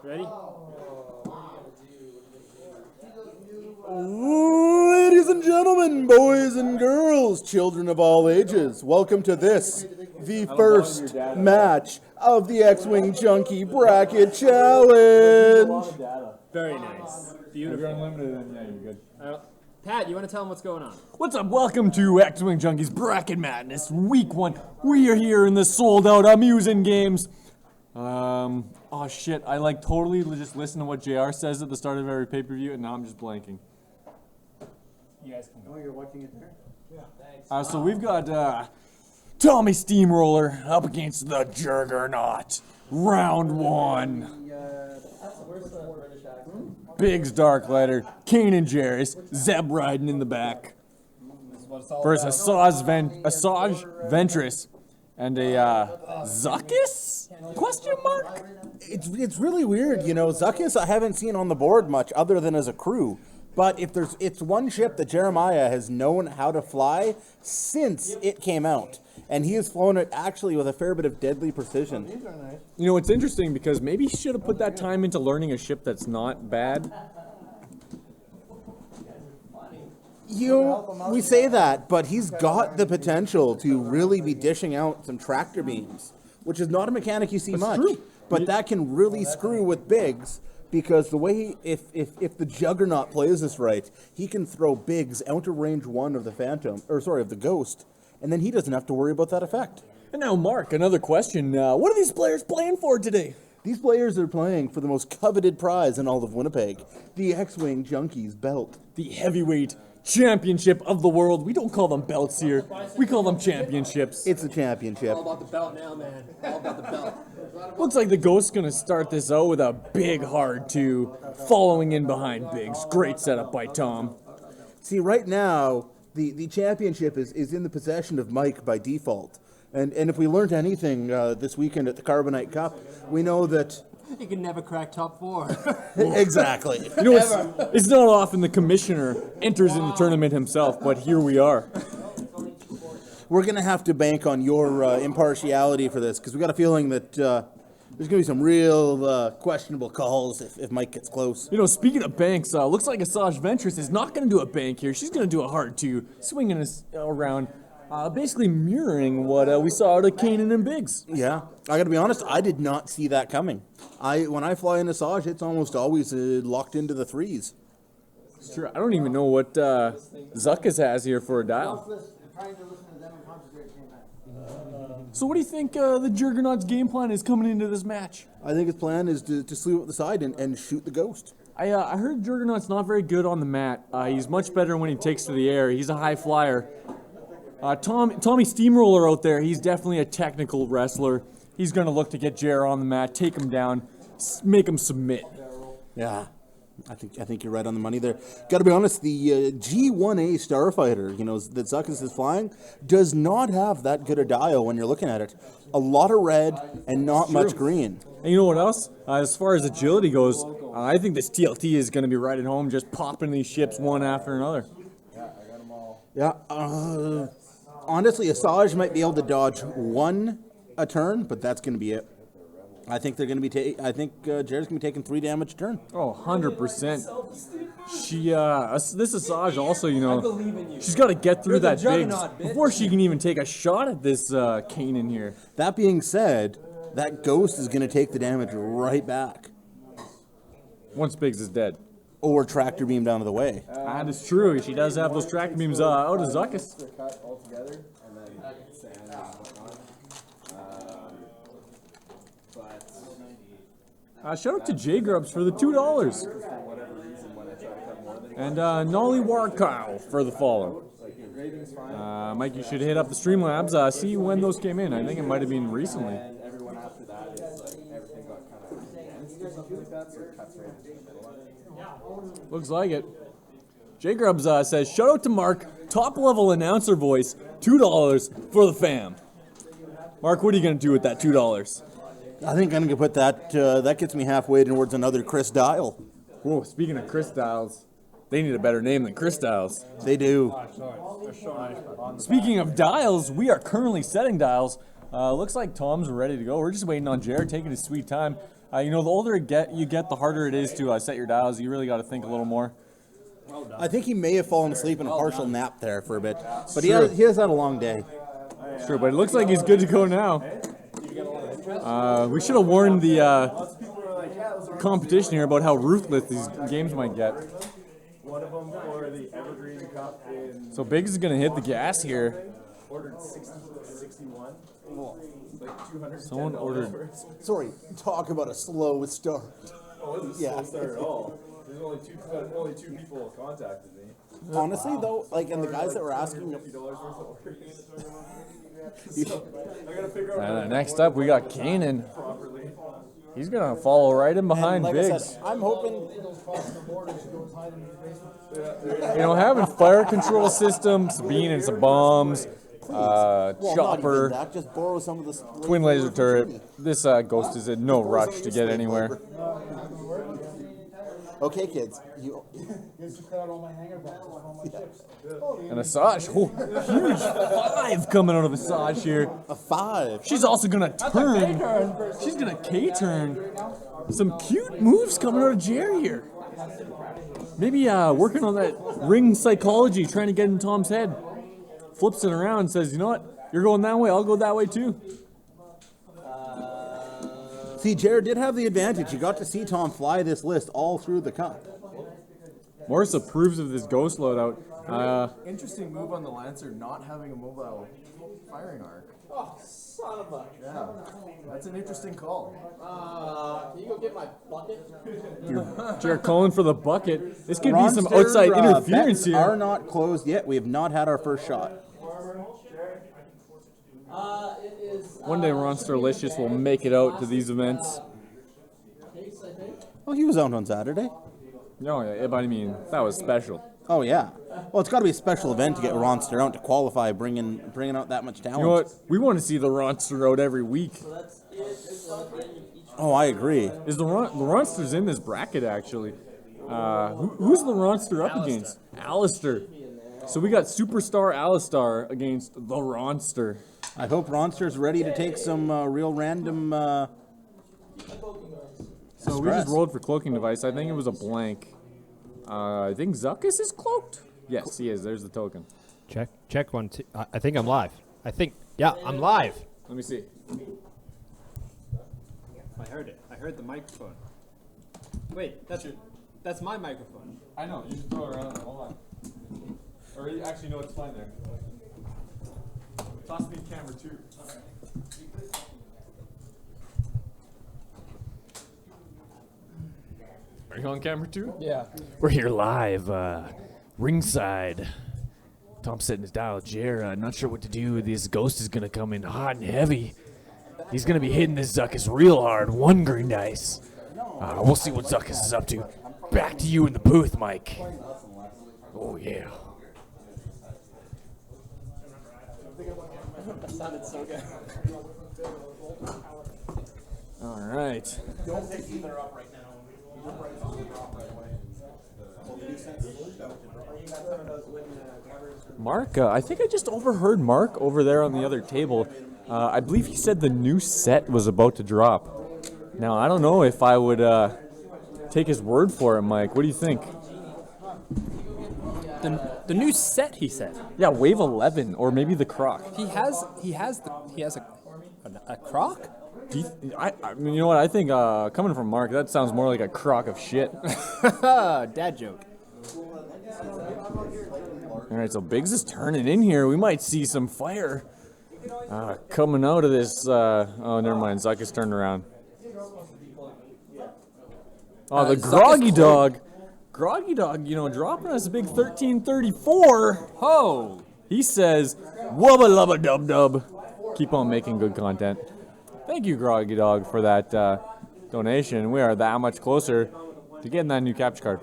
Ready? Ladies and gentlemen, boys and girls, children of all ages, welcome to this, the first match of the X-Wing Junkie Bracket Challenge. Very nice. Beautiful. You're unlimited, then yeah, you're good. Pat, you want to tell them what's going on? What's up? Welcome to X-Wing Junkies Bracket Madness, Week 1. We are here in the sold-out amusing games. Oh shit, I totally just listen to what JR says at the start of every pay-per-view, and now I'm just blanking. You guys can go. Oh, you're watching it there? Yeah. Thanks. So we've got Tommy Steamroller up against the Juggernaut. Round 1. Where's the British accent? Biggs Darklighter, Kanan Jarrus, Zeb riding in the back. Versus Asajj Ventress and a Zuckuss? Question mark? It's really weird, you know, Zuckuss I haven't seen on the board much other than as a crew. But it's one ship that Jeremiah has known how to fly since it came out. And he has flown it actually with a fair bit of deadly precision. You know, it's interesting because maybe he should have put that time into learning a ship that's not bad. We say that, but he's got the potential to really be dishing out some tractor beams, which is not a mechanic you see much. True. But that can really screw with Biggs. Because the way, if the Juggernaut plays this right, he can throw Biggs out of range 1 of the Phantom, of the Ghost, and then he doesn't have to worry about that effect. And now, Mark, another question. What are these players playing for today? These players are playing for the most coveted prize in all of Winnipeg, the X-Wing Junkies belt. The heavyweight championship of the world. We don't call them belts here. We call them championships. It's a championship. All about the belt now, man. All about the belt. Looks like the Ghost's gonna start this out with a big hard 2, following in behind Biggs. Great setup by Tom. See, right now, the championship is in the possession of Mike by default. And if we learned anything this weekend at the Carbonite Cup, we know that... You can never crack top 4. Exactly. You know, it's not often the commissioner enters in the tournament himself, but here we are. We're going to have to bank on your impartiality for this, because we got a feeling that there's going to be some real questionable calls if Mike gets close. You know, speaking of banks, looks like Asajj Ventress is not going to do a bank here. She's going to do a hard 2, swinging us around, basically mirroring what we saw out of Kanan and Biggs. Yeah, I got to be honest, I did not see that coming. When I fly in Asajj, it's almost always locked into the 3s. It's true. I don't even know what Zuckuss has here for a dial. So what do you think the Juggernaut's game plan is coming into this match? I think his plan is to sleep up the side and shoot the Ghost. I heard Juggernaut's not very good on the mat. He's much better when he takes to the air. He's a high flyer. Tommy Steamroller out there, he's definitely a technical wrestler. He's going to look to get JR on the mat, take him down, make him submit. Yeah, I think you're right on the money there. Got to be honest, the G1A Starfighter, you know, that Zuckuss is flying, does not have that good a dial when you're looking at it. A lot of red and not much green. And you know what else? As far as agility goes, I think this TLT is going to be right at home, just popping these ships one after another. Yeah, honestly, Asajj might be able to dodge 1 a turn, but that's going to be it. I think they're going to be. I think Jared's going to be taking 3 damage a turn. Oh, 100%. This Asajj also, you know, she's got to get through that Biggs before she can even take a shot at this Kanan here. That being said, that Ghost is going to take the damage right back. Once Biggs is dead. Or tractor beam down to the way. That is true. She does have those tractor beams out of Zuckuss. Shout out to J Grubs for the $2. And Nolly Warkow for the follow. Mike, you should hit up the Streamlabs. See when those came in. I think it might have been recently. Looks like it. J Grubs says, shout out to Mark, top level announcer voice, $2 for the fam. Mark, what are you going to do with that $2? I think I'm going to put that, that gets me halfway towards another Chris Dial. Whoa, speaking of Chris Dials, they need a better name than Chris Dials. They do. Speaking of dials, we are currently setting dials. Looks like Tom's ready to go. We're just waiting on Jared taking his sweet time. You know, the older you get, the harder it is to set your dials. You really got to think a little more. I think he may have fallen asleep in a partial nap there for a bit, but he True. has had a long day. Sure, but it looks like he's good to go now. We should have warned the competition here about how ruthless these games might get. One of them for the Evergreen Cup in So Biggs is going to hit the gas here. ordered 61. Like $210. Someone ordered. Sorry, talk about a slow start. Oh, it wasn't a slow start at all. There's only two people contacted me. Honestly, though, like, and the guys that were asking, $50 worth of orders. So, I gotta figure out Next up, we got Kanan. properly. He's going to follow right in behind like I Biggs. said, I'm hoping. You know, having fire control systems, being in some bombs, Well, not even chopper, that, just borrow some of the twin laser turret. This Ghost is in no rush to get anywhere. Okay, kids, you. And Asajj, huge 5 coming out of Asajj here. A 5. She's also gonna turn. She's gonna K-turn. Some cute moves coming out of Jerry here. Maybe working on that ring psychology, trying to get in Tom's head. Flips it around and says, you know what? You're going that way, I'll go that way too. See, Jared did have the advantage. You got to see Tom fly this list all through the cup. Morris approves of this Ghost loadout. Interesting move on the Lancer not having a mobile firing arc. Oh, son of a. Yeah, that's an interesting call. Can you go get my bucket? Jared calling for the bucket. This could be some outside interference bets are here. not closed yet. We have not had our first shot. It is. One day Ron Sterlicious will make it out to these events. Case, I think. Well, he was out on Saturday. No, yeah, but I mean, that was special. Oh yeah. Well, it's got to be a special event to get Ronster out to qualify, bringing out that much talent. You know what? We want to see the Ronster out every week. That's it. Oh, I agree. Is the Ronster's in this bracket actually? Who's the Ronster up against? Alistair. So we got Superstar Alistair against the Ronster. I hope Ronster's ready to take some real random. So we just rolled for cloaking device. I think it was a blank. I think Zuckuss is cloaked. Yes, he is. There's the token. Check 1 2. I think I'm live. Yeah, I'm live. Let me see. I heard it. I heard the microphone. Wait, that's my microphone. I know. You should throw it around. Hold on. Or actually, no, it's fine there. Toss me camera 2. Are you on camera 2? Yeah. We're here live, ringside. Tom's setting his dial. Jer, not sure what to do. This Ghost is gonna come in hot and heavy. He's gonna be hitting this Zuckuss real hard. 1 green dice. We'll see what Zuckuss is up to. Back to you in the booth, Mike. Oh yeah. That sounded so good. All right. Don't pick either up right now. Mark, I think I just overheard Mark over there on the other table. I believe he said the new set was about to drop. Now, I don't know if I would take his word for it, Mike. What do you think? The new set, he said. Yeah, Wave 11, or maybe the Croc. He has a croc? I mean, you know what? I think coming from Mark, that sounds more like a crock of shit. Dad joke. All right, so Biggs is turning in here. We might see some fire coming out of this. Oh, never mind. Zuckuss turned around. Oh, the Groggy Dog. Groggy Dog, you know, dropping us a big 1334. Ho! He says, wubba lubba dub dub. Keep on making good content. Thank you, Groggy Dog, for that donation. We are that much closer to getting that new capture card.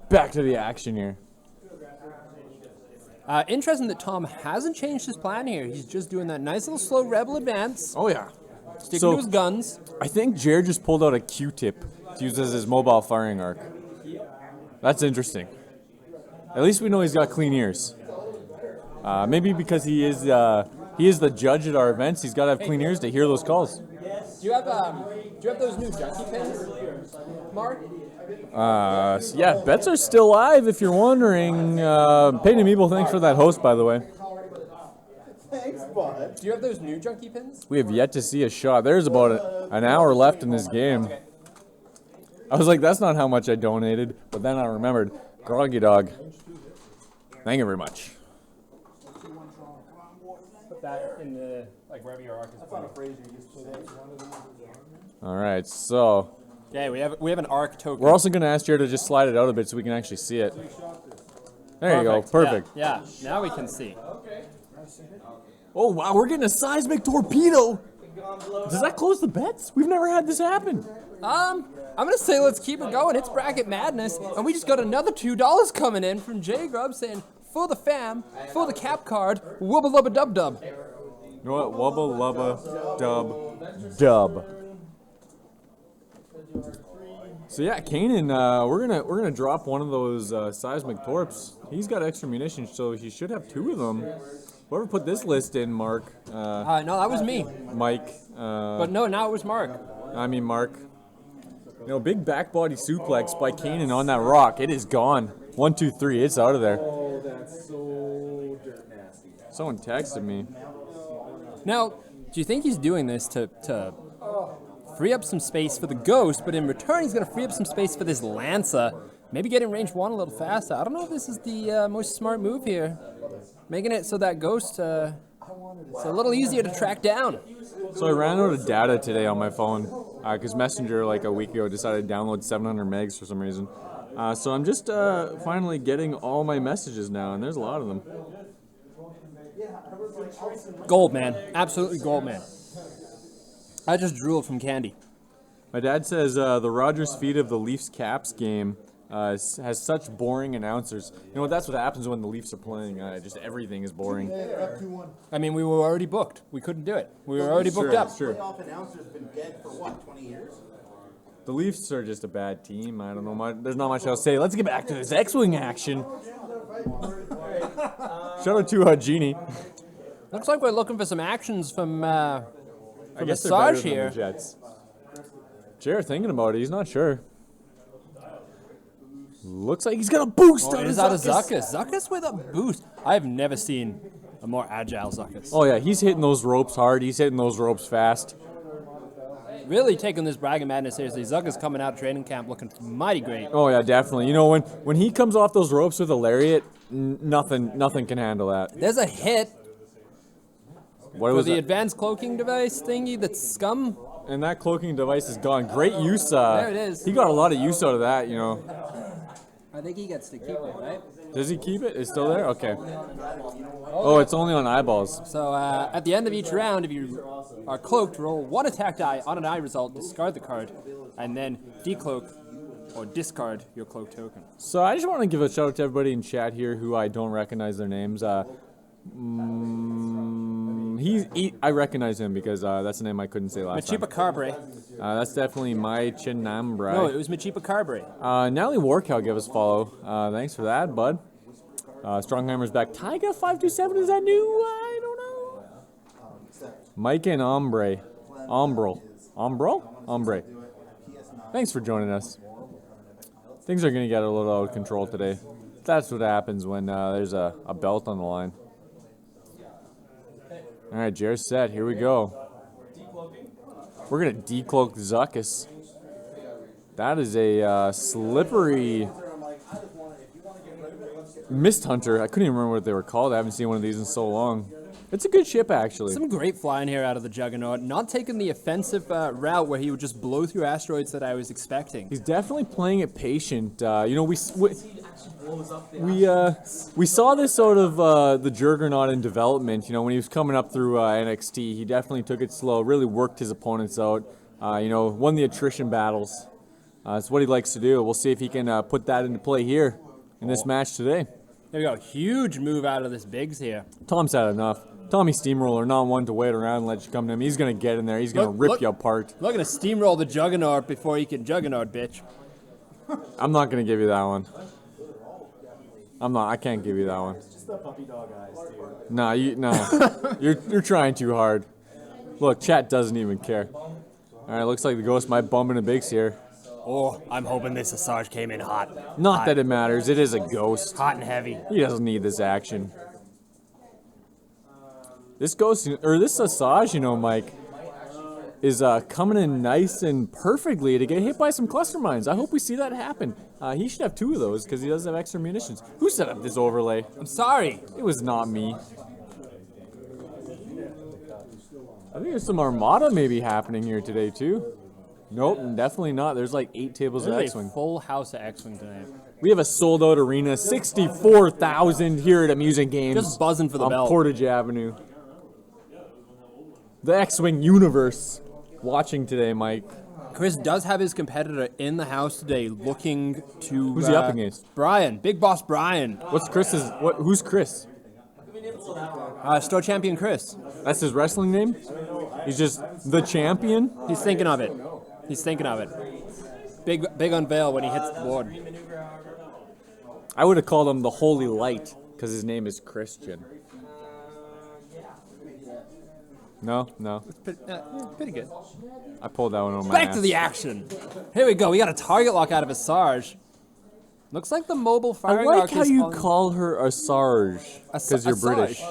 Back to the action here. Interesting that Tom hasn't changed his plan here. He's just doing that nice little slow rebel advance, Oh, yeah. sticking So- to his guns. I think Jared just pulled out a Q-tip to use as his mobile firing arc. That's interesting. At least we know he's got clean ears. Maybe because he is the judge at our events, he's got to have clean ears to hear those calls. Do you have you have those new junkie pins, Mark? Yeah, bets are still live if you're wondering. Peyton Meeble, thanks for that host, by the way. Thanks, bud. Do you have those new junkie pins? We have yet to see a shot. There's about an hour left in this game. I was like, that's not how much I donated, but then I remembered. Groggy Dog. Thank you very much. Put that in the, like, wherever your arc is pointing. All right, so Okay, we have an arc token. we're also going to ask Jared to just slide it out a bit so we can actually see it. There you go. Perfect. Yeah, now we can see. Oh, wow, we're getting a seismic torpedo. Does that close the bets? We've never had this happen. I'm gonna say let's keep it going. It's bracket madness, and we just got another $2 coming in from J Grub saying for the fam, for the cap card, wubba lubba dub dub. You know what? Wubba lubba dub. So yeah, Kanan, we're gonna drop one of those seismic torps. He's got extra munitions, so he should have 2 of them. Whoever put this list in, Mark, No, that was me. Mike, But no, now it was Mark. Mark. You know, big back body suplex by Kanan on that rock. It is gone. 1, 2, 3. It's out of there. Oh, that's so dirt nasty. Someone texted me. Now, do you think he's doing this to free up some space for the Ghost, but in return he's gonna free up some space for this Lancer? Maybe getting range 1 a little faster. I don't know if this is the most smart move here. Making it so that Ghost it's a little easier to track down. So I ran out of data today on my phone because Messenger like a week ago decided to download 700 megs for some reason. So I'm just finally getting all my messages now, and there's a lot of them. Gold, man. Absolutely gold, man. I just drooled from candy. My dad says the Rogers feed of the Leafs Caps game has such boring announcers. You know what? That's what happens when the Leafs are playing. Just everything is boring. I mean, we were already booked. We couldn't do it. We were already booked up. Sure. Playoff announcer's been dead for what, 20 years? The Leafs are just a bad team. I don't know. There's not much else to say. Let's get back to this X-Wing action. Shout out to Genie. Looks like we're looking for some actions from I guess they're better Asajj than here. the Jets. Jared thinking about it. He's not sure. Looks like he's got a boost on It is out of Zuckuss. Zuckuss with a boost. I have never seen a more agile Zuckuss. Oh yeah, he's hitting those ropes hard. He's hitting those ropes fast. Really taking this bragging madness seriously. Zuckuss coming out of training camp looking mighty great. Oh yeah, definitely. You know when he comes off those ropes with a lariat, nothing can handle that. There's a hit What for was the that? advanced cloaking device thingy that's scum. And that cloaking device is gone. Great use. There it is. He got a lot of use out of that. You know. I think he gets to keep it, right? Does he keep it? It's still there? Okay. Oh, it's only on eyeballs. So at the end of each round, if you are cloaked, roll 1 attack die on an eye result, discard the card, and then decloak or discard your cloak token. So I just want to give a shout out to everybody in chat here who I don't recognize their names. I recognize him because that's the name I couldn't say last Machipa Carbre. time. That's definitely my Chinambra. No, it was Machipa Carbre. Nally Warcow gave us a follow. Thanks for that, bud. Strongheimer's back. Tyga 527, is that new? I don't know. Mike and Ombre. Ombre. Thanks for joining us. Things are going to get a little out of control today. That's what happens when there's a belt on the line. All right, Jared's set. Here we go. We're going to decloak Zuckuss. That is a slippery Mist Hunter. I couldn't even remember what they were called. I haven't seen one of these in so long. It's a good ship, actually. Some great flying here out of the Juggernaut. Not taking the offensive route where he would just blow through asteroids that I was expecting. He's definitely playing it patient. You know, we saw this out of the Juggernaut in development. You know, when he was coming up through NXT, he definitely took it slow, really worked his opponents out. You know, won the attrition battles. That's what he likes to do. We'll see if he can put that into play here in this match today. There we go. Huge move out of this Biggs here. Tom's had enough. Tommy Steamroller, not one to wait around and let you come to him. He's going to get in there. He's going to rip you apart. Looking to steamroll the Juggernaut before he can Juggernaut, bitch. I'm not going to give you that one. I can't give you that one. Just the puppy dog eyes, dude. No. You're trying too hard. Look, chat doesn't even care. All right, looks like the ghost might bump into Bigs here. Oh, I'm hoping this Asajj came in hot. Not that it matters. It is a ghost. Hot and heavy. He doesn't need this action. This ghost, or this Asajj, you know, Mike, is coming in nice and perfectly to get hit by some cluster mines. I hope we see that happen. He should have 2 of those because he does have extra munitions. Who set up this overlay? I'm sorry. It was not me. I think there's some Armada maybe happening here today too. Nope, definitely not. There's like 8 tables of There's a X-Wing. full house of X-Wing tonight. We have a sold out arena, 64,000 here at Amusing Games. Just buzzing for the on bell. Portage Avenue. The X-Wing universe watching today, Mike. Chris does have his competitor in the house today, looking to. Who's he up against? Brian, Big Boss Brian. What's Chris's? Who's Chris? Store champion Chris. That's his wrestling name. He's just the champion. He's thinking of it. He's thinking of it. Big unveil when he hits the board. I would have called him the Holy Light because his name is Christian. No. Pretty good. I pulled that one on my Back ass. to the action. Here we go. We got a target lock out of Asajj. Looks like the mobile I firing like arc how is you on- call her Asajj because you're Asajj. British.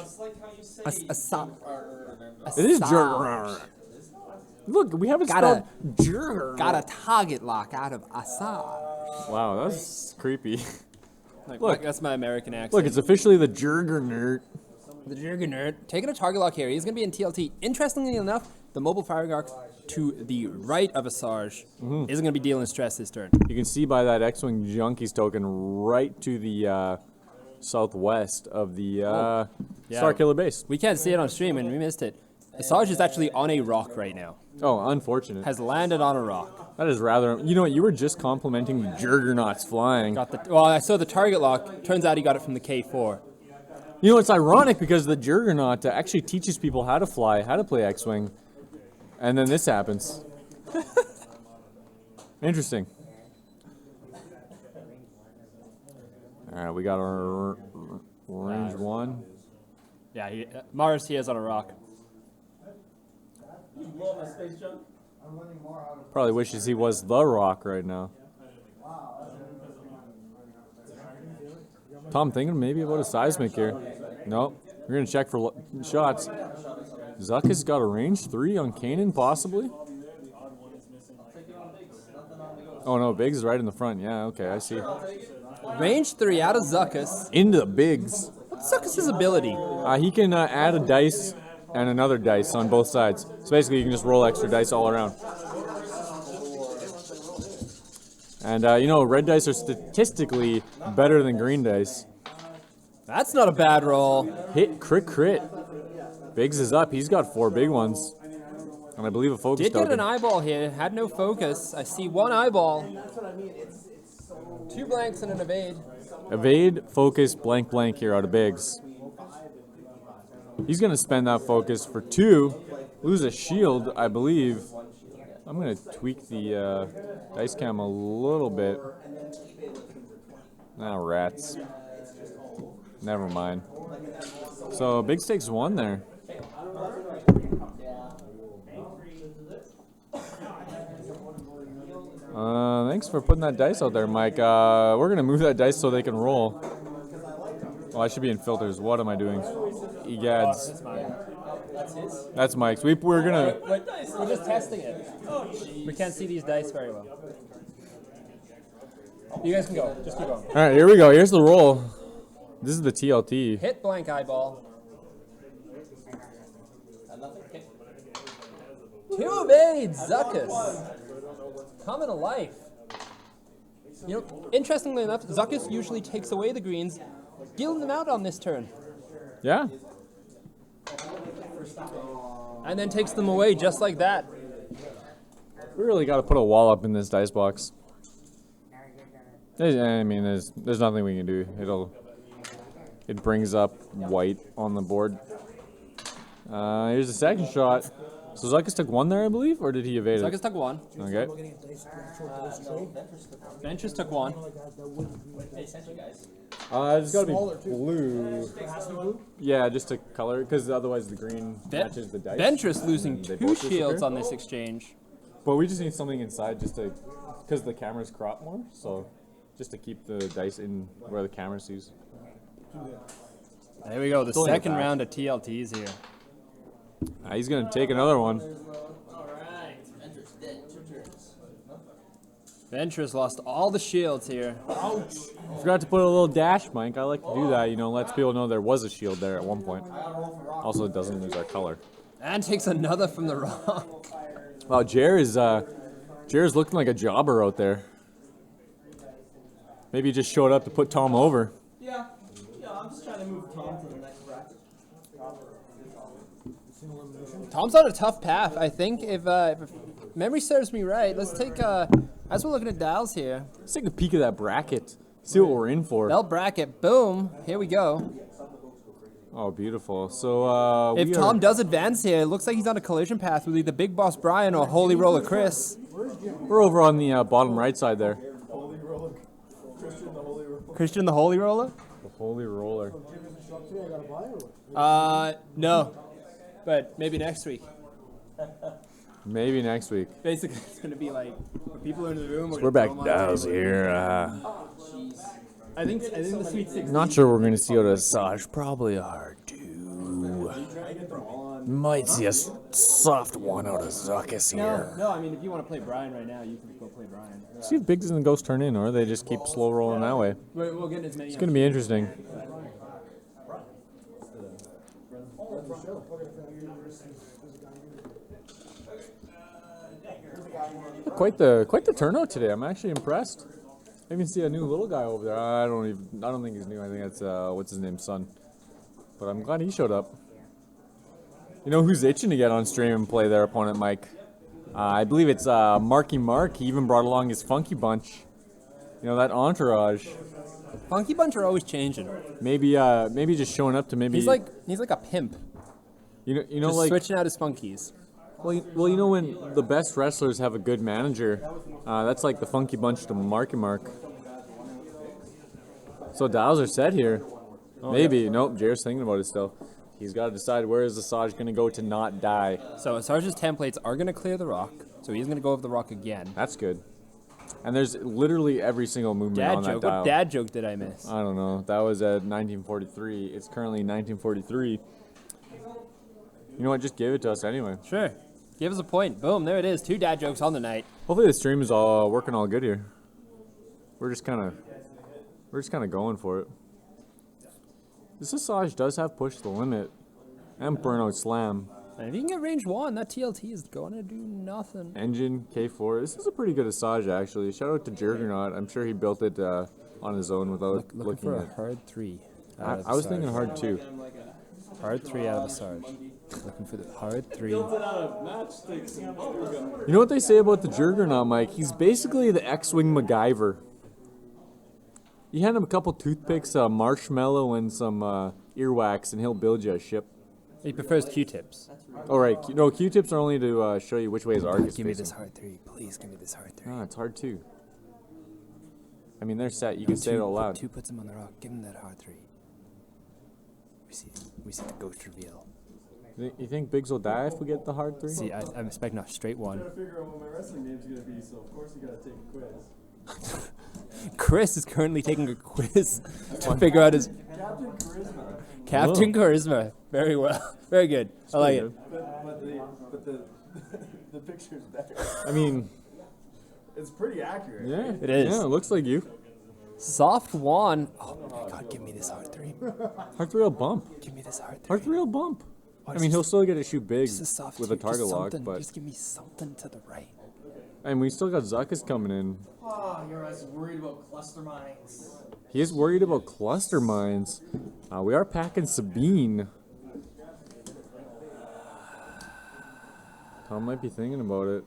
It is Jurger. Look, we haven't spelled Jurger. Got a target lock out of Asajj. Wow, that's creepy. Look, that's my American accent. Look, it's officially the Jurger. The Juggernaut taking a target lock here. He's going to be in TLT. Interestingly enough, the mobile firing arc to the right of Asajj isn't going to be dealing stress this turn. You can see by that X-Wing Junkies token right to the southwest of the Starkiller base. We can't see it on stream and we missed it. Asajj is actually on a rock right now. Oh, unfortunate. Has landed on a rock. That is rather... You know what? You were just complimenting the Juggernauts flying. Well, I saw the target lock. Turns out he got it from the K4. You know, it's ironic because the Juggernaut actually teaches people how to fly, how to play X-Wing. And then this happens. Interesting. All right, we got our range 1. Yeah, Mars he is on a rock. Probably wishes he was the Rock right now. Tom thinking maybe about a seismic here. Nope. We're going to check for shots. Zuckuss got a range 3 on Kanan, possibly? Oh no, Biggs is right in the front. Yeah, okay, I see. Range 3 out of Zuckuss. Into the Biggs. What's Zuckuss' ability? He can add a dice and another dice on both sides. So basically you can just roll extra dice all around. And you know, red dice are statistically better than green dice. That's not a bad roll. Hit, crit. Biggs is up. He's got 4 big ones. And I believe a focus Did token. get an eyeball here. Had no focus. I see 1 eyeball. 2 blanks and an evade. Evade, focus, blank here out of Biggs. He's going to spend that focus for 2. Lose a shield, I believe. I'm going to tweak the dice cam a little bit. Now rats. Never mind. So Biggs takes 1 there. Thanks for putting that dice out there, Mike. We're going to move that dice so they can roll. Oh, I should be in filters. What am I doing? Egads. That's Mike's. We're going to... We're just testing it. We can't see these dice very well. You guys can go. Just keep going. All right, here we go. Here's the roll. This is the TLT. Hit blank eyeball. 2 evades, Zuckuss. Coming to life. You know, interestingly enough, Zuckuss usually takes away the greens, dealing them out on this turn, Yeah. and then takes them away just like that. We really got to put a wall up in this dice box. I mean, there's nothing we can do. It brings up white on the board. Here's the second shot. So Zuckuss took 1 there, I believe, or did he evade it? Zuckuss took 1. Okay. Ventress took 1. It's got to be blue. Yeah, just to color, because otherwise the green matches the dice. Ventress losing They 2 both shields disappear? on this exchange. But we just need something inside just to, because the cameras crop more, so just to keep the dice in where the camera sees. There we go. The only a second pack. round of TLTs here. He's gonna take another one. Ventress lost all the shields here. Forgot to put a little dash, Mike. I like to do that, you know, lets people know there was a shield there at one point. Also, it doesn't lose our color. And takes another from the rock. Wow, Jer's looking like a jobber out there. Maybe he just showed up to put Tom over. Yeah, I'm just trying to move Tom to the next bracket. Tom's on a tough path, I think. If memory serves me right, let's take, as we're looking at dials here, Let's take a peek at that bracket. See what we're in for. belt bracket, boom, here we go. Oh, beautiful. So, If Tom does advance here, it looks like he's on a collision path with either Big Boss Brian or Holy Roller Chris. we're over on the bottom right side there. Christian the Holy Roller? The Holy Roller. No. But maybe next week. Maybe next week. Basically, it's going to be like, when people are in the room, We're back to dials here. I think the Sweet 16. Not sure we're going to see out of Asajj. Probably a hard 2. Might see a soft 1 out of Zuckuss here. No, I mean, if you want to play Brian right now, you can go play Brian. See if Biggs and the Ghost turn in, or they just keep slow rolling that way. We'll get as many. It's gonna be interesting. Quite the turnout today. I'm actually impressed. I even see a new little guy over there. I don't think he's new. I think that's what's his name's son. But I'm glad he showed up. You know who's itching to get on stream and play their opponent, Mike? I believe it's Marky Mark. He even brought along his Funky Bunch. You know, that entourage. Funky Bunch are always changing. Maybe just showing up to maybe. He's like a pimp. you know, Just like switching out his funkies. well, you know when the best wrestlers have a good manager, that's like the Funky Bunch to Marky Mark. So dials are set here. Maybe nope. Jared's thinking about it still. He's got to decide where is Asajj going to go to not die. So Asajj's templates are going to clear the rock. So he's going to go over the rock again. That's good. And there's literally every single movement Dad on that joke. dial. What dad joke did I miss? I don't know. That was at 1943. It's currently 1943. You know what? Just give it to us anyway. Sure. Give us a point. Boom. There it is. 2 dad jokes on the night. Hopefully the stream is all working all good here. We're just kind of going for it. This Asajj does have push the limit and burnout slam. And if you can get range 1, that TLT is going to do nothing. Engine K4. This is a pretty good Asajj actually. Shout out to Juggernaut. I'm sure he built it on his own without Looking looking for a at. hard 3. I was thinking hard too. Hard 3 out of Asajj. Looking for the hard 3. You know what they say about the Juggernaut, Mike? He's basically the X-Wing MacGyver. You hand him a couple toothpicks, a marshmallow, and some earwax, and he'll build you a ship. He prefers Q-tips. All right, no, Q-tips are only to show you which way his arc is Give me facing. this hard 3. Please give me this hard 3. Ah, it's hard too. I mean, they're set. You can say it out loud. 2 puts him on the rock. Give him that hard 3. We see the ghost reveal. You think Biggs will die if we get the hard 3? See, I'm expecting a straight 1. I figure out what my wrestling name's gonna be, so of course you gotta take a quiz. Chris is currently taking a quiz to figure out his Captain Charisma. Captain Charisma. Very well. Very good. I like it. But the picture's better. I mean, It's pretty accurate. yeah. It is. Yeah, it looks like you. Soft 1. Oh my god, give me this hard 3. Hard 3 will bump. Give me this hard 3. Hard 3 will bump. I mean, just- he'll still get to shoot big Just a soft with a 2, target just lock, something. but Just give me something to the right. and we still got Zuckuss coming in. Oh, you're as worried about cluster mines. He is worried about cluster mines. We are packing Sabine. Tom might be thinking about it.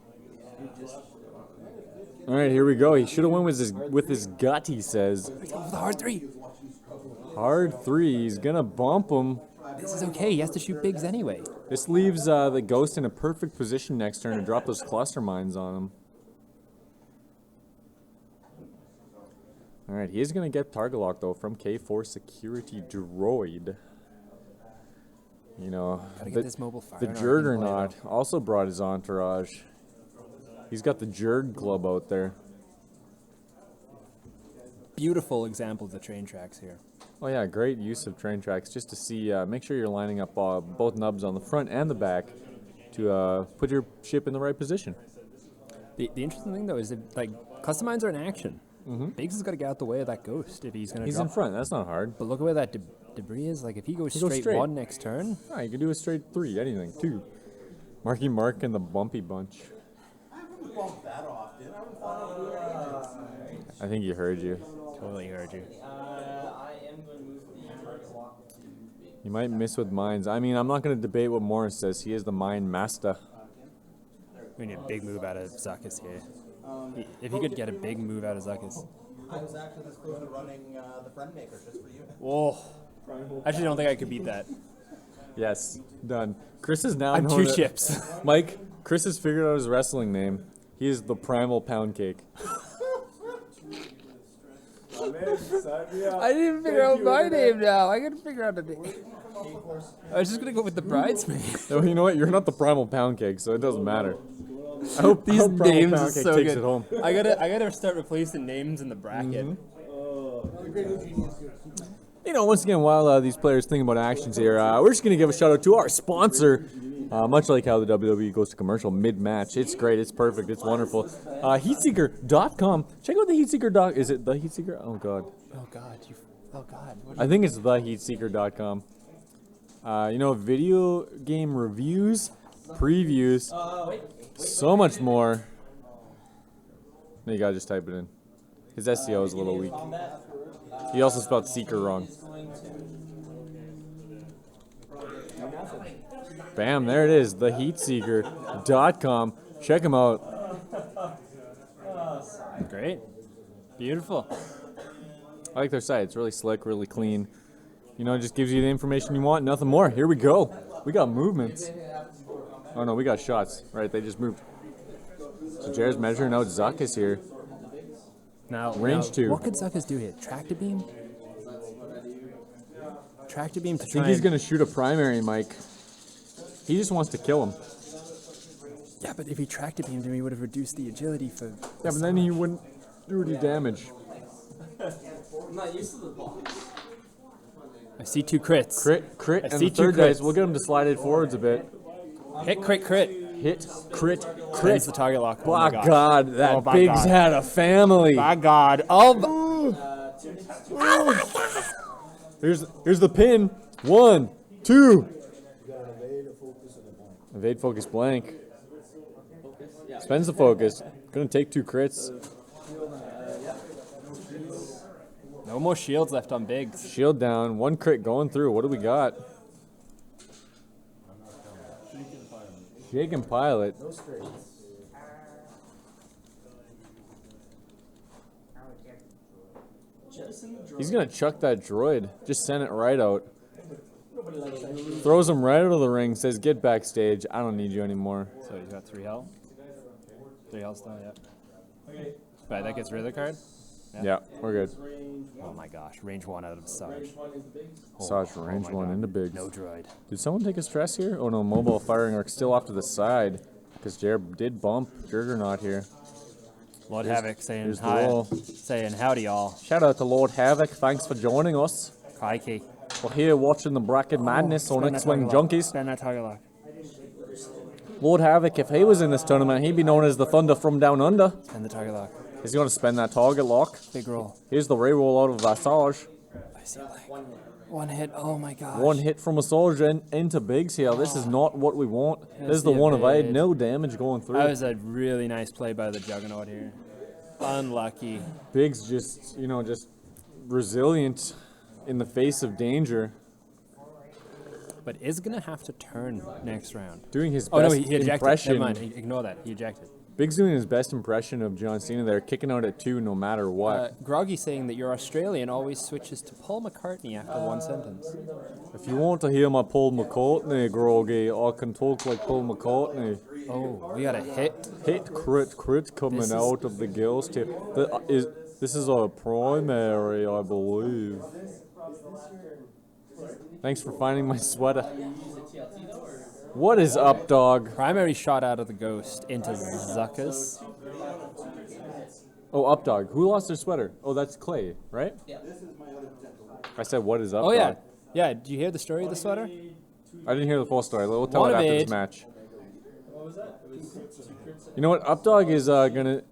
All right, here we go. He should have went with his gut. He says Let's go for the hard 3. hard 3. He's gonna bump him. This is okay. He has to shoot bigs anyway. This leaves the Ghost in a perfect position next turn to drop those cluster mines on him. All right, he is going to get target lock, though, from K4 Security Droid. You know, Gotta get this mobile fire. the Juggernaut also brought his entourage. He's got the Jurg club out there. Beautiful example of the train tracks here. Oh yeah, great use of train tracks just to see, make sure you're lining up both nubs on the front and the back to put your ship in the right position. The interesting thing though is that like custom mines are in action. Biggs has got to get out the way of that ghost if he's gonna. He's in front. That's not hard. But look at where that debris is. Like if he goes He goes straight, straight. 1 next turn. Ah, you can do a straight 3, anything, 2. Marky Mark and the Bumpy Bunch. I think he heard you. Totally heard you. You might miss with mines. I mean, I'm not going to debate what Morris says. He is the mine master. We need a big move out of Zuckuss here. If he could get a big move out of Zuckuss. I was actually this close to running the friend maker just for you. Whoa. I actually don't think I could beat that. Yes, done. Chris is now I'm known 2 as- chips. Mike, Chris has figured out his wrestling name. He is the Primal Pound Cake. My man, sign me up. I didn't even figure out my name now. I gotta figure out a name. I was just gonna go with the bridesmaid. No, you know what? You're not the Primal Pound Cake, so it doesn't matter. I hope These Primal names Pound are Cake so takes good. it home. I gotta start replacing names in the bracket. You know, once again, while these players think about actions here, we're just going to give a shout out to our sponsor. Much like how the WWE goes to commercial mid-match. It's great. It's perfect. It's wonderful. Heatseeker.com. Check out the Heatseeker. Is it the Heatseeker? Oh, God. Oh God. I think it's the Heatseeker.com. You know, video game reviews, previews, so much more. No, you got to just type it in. His SEO is a little weak. He also spelled seeker wrong. Bam, there it is, theheatseeker.com. Check him out. Great. Beautiful. I like their site. It's really slick, really clean. You know, it just gives you the information you want, nothing more. Here we go. We got movements. Oh no, we got shots. Right, they just moved. So Jared's measuring out Zuckuss here. Now, Range 2. What could Zuckuss do here? Tractor beam? Tractor beam to I try think he's and- going to shoot a primary, Mike. He just wants to kill him. Yeah, but if he tractor beamed him, he would have reduced the agility for... Yeah, but then he wouldn't do any damage. I see 2 crits. Crit, I and see the 2 third dice. crits. We'll get him to slide it forwards a bit. Hit, crit. Hit, crit, That's crit. the target lock. Oh By my God. God, that Oh my Biggs God. had a family. By God. Here's the pin. 1, 2. Evade, focus, blank. Spends the focus. Gonna take 2 crits. No more shields left on Biggs. Shield down. 1 crit going through. What do we got? Shaken Pilot. He's gonna chuck that droid. Just send it right out. Throws him right out of the ring. Says, "Get backstage. I don't need you anymore." So he's got 3 health. 3 health still, yeah. Right, that gets rid of the card? Yeah, we're good. Oh my gosh, range 1 out of Asajj. Asajj range my 1 God. into Biggs. No droid. Did someone take a stress here? Oh no, mobile firing arc still off to the side. Because Jared did bump Juggernaut here. Lord Havoc saying here's the hi, roll. saying howdy y'all. Shout out to Lord Havoc. Thanks for joining us. Crikey. We're here watching the bracket madness on X-Wing Junkies. Spend that target lock. Lord Havoc, if he was in this tournament, he'd be known as the Thunder from Down Under. Spend the target lock. He's going to spend that target lock. Big roll. Here's the reroll out of Asajj. I see blank. 1 hit. Oh my gosh. 1 hit from Asajj into Biggs here. This is not what we want. This is the the one evade. evade. No damage going through. That was a really nice play by the Juggernaut here. Unlucky. Biggs just, just resilient in the face of danger. But is going to have to turn next round. Doing his Oh no, best he ejected. impression. Never mind. Ignore that. He ejected. Biggs doing his best impression of John Cena there, kicking out at 2 no matter what. Groggy saying that your Australian always switches to Paul McCartney after 1 sentence. If you want to hear my Paul McCartney, Groggy, I can talk like Paul McCartney. Oh, we got a hit. Hit, crit coming out of the girls' tip. This is a primary, I believe. Thanks for finding my sweater. What is up, dog? Primary shot out of the ghost into Zuckuss. Oh, up, dog. Who lost their sweater? Oh, that's Clay, right? Yeah. I said, what is up, Oh, yeah. dog? Yeah, did you hear the story of the sweater? I didn't hear the full story. We'll tell it after this Motivate. match. You know what? Updog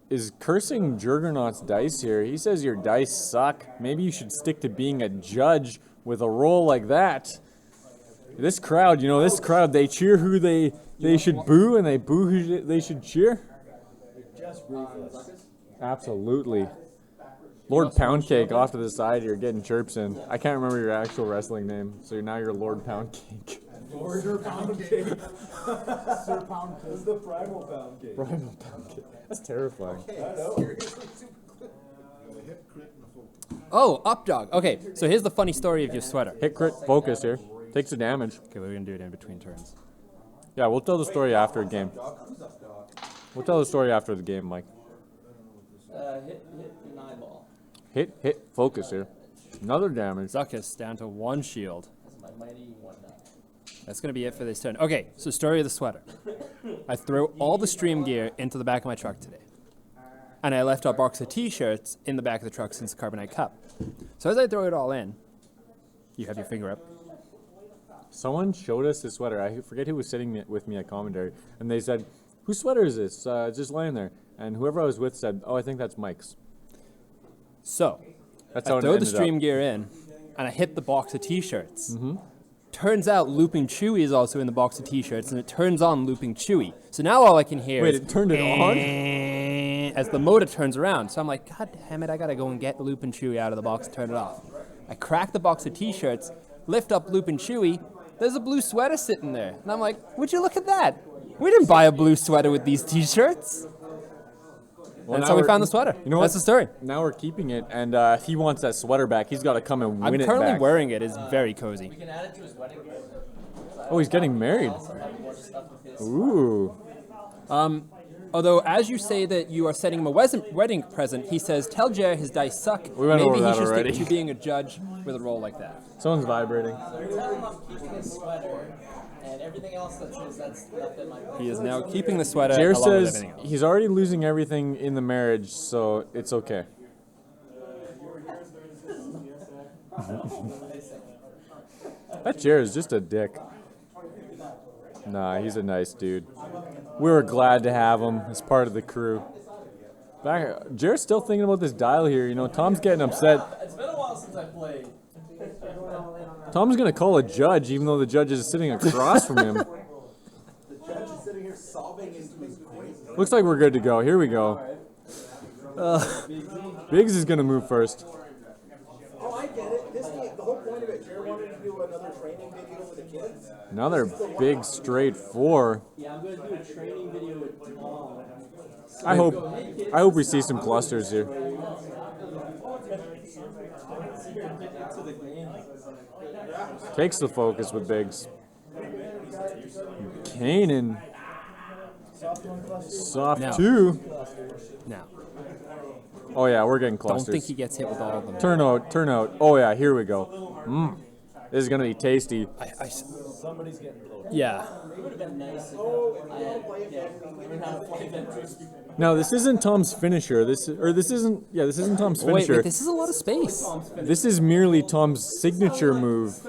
is cursing Juggernaut's dice here. He says your dice suck. Maybe you should stick to being a judge with a roll like that. This crowd, they cheer who they should boo, and they boo who they should cheer. Absolutely. Lord Poundcake off to the side here getting chirps in. I can't remember your actual wrestling name, so now you're Lord Poundcake. Sir Poundcake. Sir Poundcake. This is the Primal Poundcake. Primal Poundcake. That's terrifying. Oh, up dog. Okay, so here's the funny story of your sweater. Hit crit focus here. Takes the damage. Okay, we're gonna do it in between turns. Yeah, we'll tell the story after a game. We'll tell the story after the game, Mike. Hit an eyeball. Hit focus here. Another damage. Zuckuss down to 1 shield. That's my mighty one now. That's gonna be it for this turn. Okay, so story of the sweater. I threw all the stream gear into the back of my truck today. And I left a box of t-shirts in the back of the truck since the Carbonite Cup. So as I throw it all in, you have your finger up. Someone showed us this sweater. I forget who was sitting with me at commentary, and they said, "Whose sweater is this? It's just laying there." And whoever I was with said, "Oh, I think that's Mike's." So That's how I it throw the ended stream up. gear in, and I hit the box of t-shirts. Turns out Looping Chewy is also in the box of t-shirts, and it turns on Looping Chewy. So now all I can hear Wait, is it turned it on? as the motor turns around. So I'm like, God damn it, I gotta go and get Looping Chewy out of the box and turn it off. I crack the box of t-shirts, lift up Looping Chewy. There's a blue sweater sitting there. And I'm like, would you look at that? We didn't buy a blue sweater with these t-shirts. Well, That's now how we we're- found the sweater. You know That's what? the story. Now we're keeping it, and if he wants that sweater back, he's got to come and win I'm it currently back. wearing it. It's very cozy. We can add it to his wedding gift. Oh, he's getting married. Also have more stuff with his. Ooh. Although, as you say that you are setting him a wedding present, he says, tell Jer his dice suck. We went Maybe over he that should already. stick to being a judge with a role like that. Someone's vibrating. So tell him I'm keeping his sweater, and everything else that says that's nothing my He is now keeping the sweater Jer along with says everything else. he's already losing everything in the marriage, so it's okay. That Jer is just a dick. Nah, he's a nice dude. We were glad to have him as part of the crew. Jared's still thinking about this dial here. You know, Tom's getting upset. It's been a while since I played. Tom's gonna call a judge, even though the judge is sitting across from him. Looks like we're good to go. Here we go. Biggs is gonna move first. Oh, I get it. The whole point of it, Jared wanted to do another training video with the kids. Another big straight 4. Yeah, I'm gonna do a training video with Tom. I hope we see some clusters here. Takes the focus with Biggs. Kanan. Soft Now. 2. Now, Oh yeah, we're getting don't clusters. think he gets hit with all of them. Turn out. Oh yeah, here we go. This is gonna be tasty. Yeah. It would have been nice if we learned how to play them. Now this isn't Tom's finisher. This isn't Tom's Wait, finisher. this is a lot of space. This is merely Tom's signature move.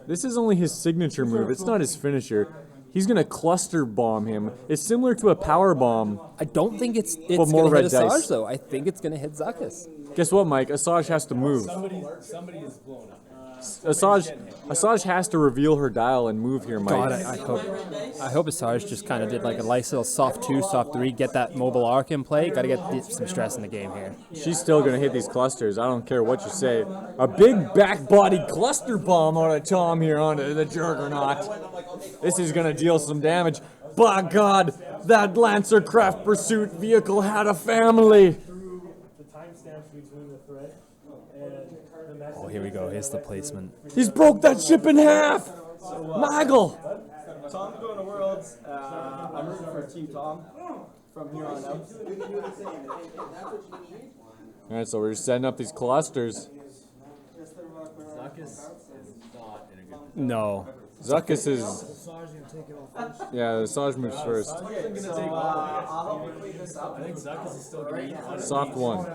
This is only his signature move. It's not his finisher. He's gonna cluster bomb him. It's similar to a power bomb. I don't think it's more going to red hit dice. Asajj, though. I think it's going to hit Zuckuss. Guess what, Mike? Asajj has to move. Somebody is blown up. Asajj has to reveal her dial and move here, Mike. God, I hope Asajj just kind of did like a nice little soft 2, soft 3, get that mobile arc in play. Got to get some stress in the game here. She's still gonna hit these clusters. I don't care what you say. A big back-bodied cluster bomb out of Tom here onto the Juggernaut. This is gonna deal some damage. By God, that Lancer Craft Pursuit vehicle had a family. Oh, here we go. Here's the placement. He's broke that ship in half. Nigel. Tom's going to Worlds. I'm rooting for Team Tom from here on out. All right, so we're just setting up these clusters. No. Zuckuss is. Yeah, Asajj moves first. I'll help you clean this up. I think Zuckuss is still gonna eat. Soft one.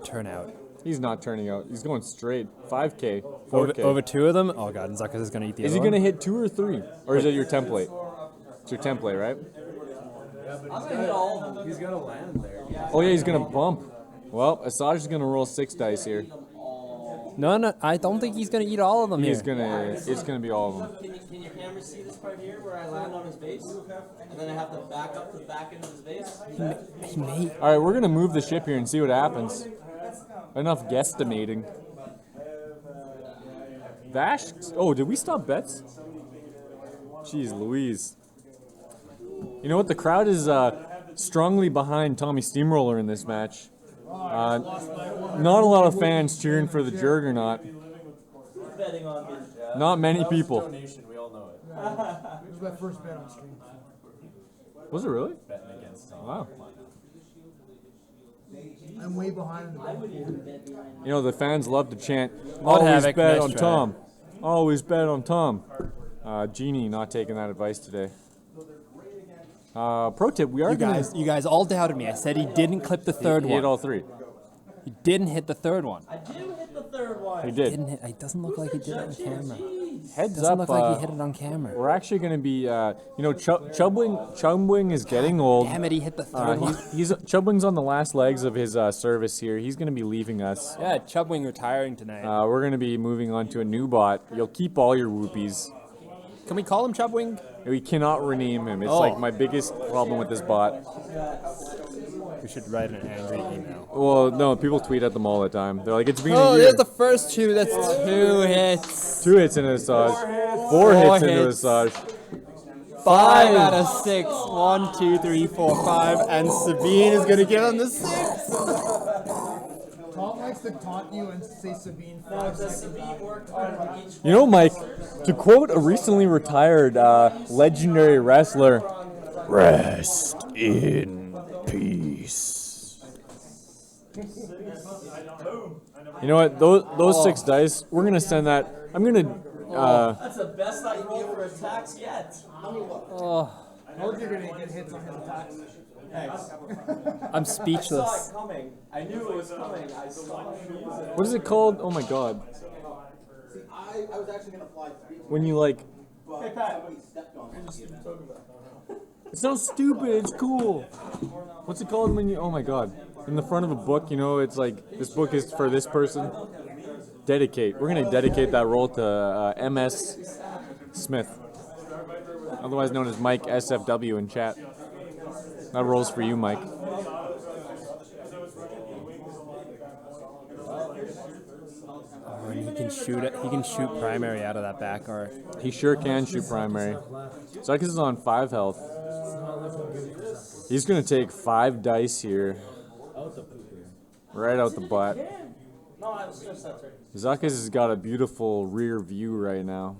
Turnout. He's not turning out. He's going straight. 5K. Over, 4K. over two of them? Oh god, and Zuckuss is gonna eat the Is other he going to one? hit 2 or 3? Or is it your template? It's your template, right? I'm gonna hit all of them. He's gonna land there. Oh, yeah, he's going to bump. Well, Asajj is going to roll 6 dice here. No, I don't think he's gonna eat all of them He's here. going to, it's going to be all of them. Can your camera see this part here where I land on his base? And then I have to back up to the back end of his base? He may. All right, we're going to move the ship here and see what happens. Enough guesstimating. Vash? Oh, did we stop bets? Jeez Louise. You know what? The crowd is strongly behind Tommy Steamroller in this match. Not a lot of fans cheering for the Juggernaut. Betting on me. Not many people. Donation, we all know it. It was my first bet on stream. Was it really? Betting against Tom. Wow. I'm way behind in the bet. You know, the fans love to chant, Lord always Havoc, bet nice on try. Tom. Always bet on Tom. Genie not taking that advice today. Pro tip, we are going to You guys all doubted me. I said he didn't clip the third hit one. all 3. He didn't hit the third one. I do hit the third one. He did. Didn't hit. It doesn't look like he did it on camera. Heads Doesn't up, look like he hit it on camera. we're actually going to be, Chubwing is getting old. Damn it, he hit the third one. Chubwing's on the last legs of his service here. He's going to be leaving us. Yeah, Chubwing retiring tonight. We're going to be moving on to a new bot. You'll keep all your whoopies. Can we call him Chubwing? We cannot rename him. It's Oh. like my biggest problem with this bot. We should write an angry email. Well, no, people tweet at them all the time. They're like, it's been Oh, a year. there's the first 2. That's 2 hits. 2 hits into Asajj. 4 hits into hits. Asajj. 5 out of 6. 1, 2, 3, 4, 5. And Sabine is gonna give him the 6. Tom likes to taunt you and say Sabine 5 seconds after. You know, Mike, to quote a recently retired legendary wrestler, rest in peace. You know what? Those 6 dice, we're going to send that. I'm going to. That's the best I roll for attacks yet. I told you you're going to get hits on his attacks. I'm I saw speechless. it coming. I knew it was coming. I saw it. What is it called? Oh my god. I was actually going to fly When you like. but somebody stepped on it. It's not stupid, it's cool. What's it called when you. Oh my god. In the front of a book, you know, it's like, this book is for this person. Dedicate. We're going to dedicate that role to MS Smith. Otherwise known as Mike SFW in chat. That role's for you, Mike. Oh, and he can shoot it. He can shoot primary out of that back or He sure can shoot primary. Zuckuss is on 5 health. He's going to take 5 dice here. Right out the butt. No, I was just that turn. Zuckuss has got a beautiful rear view right now.